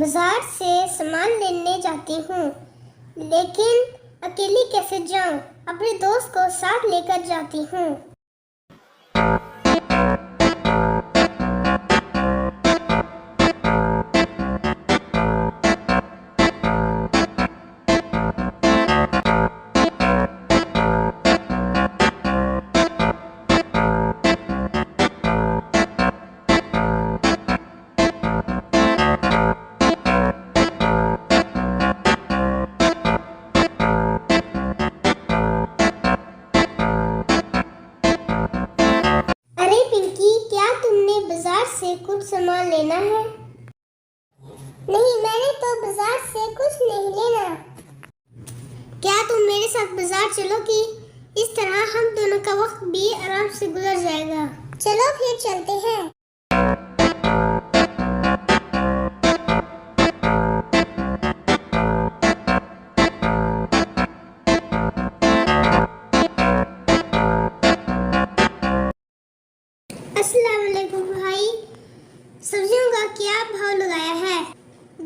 बाजार से सामान लेने जाती हूँ, लेकिन अकेली कैसे जाऊँ? अपने दोस्त को साथ लेकर जाती हूँ। अरे पिंकी, क्या तुमने बाजार से कुछ सामान लेना है? नहीं, मैंने तो बाजार से कुछ नहीं लेना। क्या तुम मेरे साथ बाजार चलोगी? इस तरह हम दोनों का वक्त भी आराम से गुजर जाएगा। चलो फिर चलते हैं। अस्सलाम वालेकुम भाई, सब्जियों का क्या भाव लगाया है?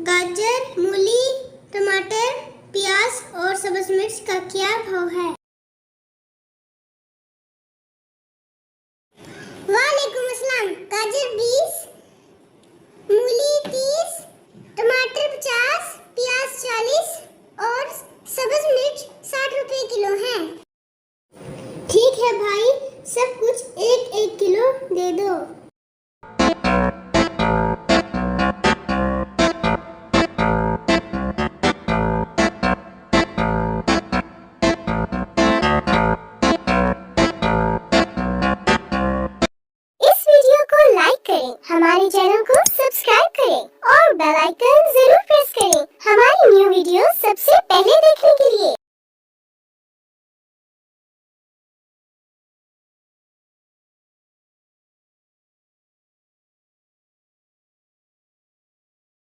गाजर, मूली, टमाटर, प्याज और सब्ज मिर्च का क्या भाव है? वालेकुम अस्सलाम। गाजर 20, मूली 30, टमाटर 50, प्याज 40 और सब्ज मिर्च 60 रुपए किलो है। ठीक है भाई, सब कुछ एक एक किलो दे दो। इस वीडियो को लाइक करें, हमारे चैनल को सब्सक्राइब करें और बेल आइकन जरूर प्रेस करें हमारी न्यू वीडियो सबसे पहले देखने के लिए।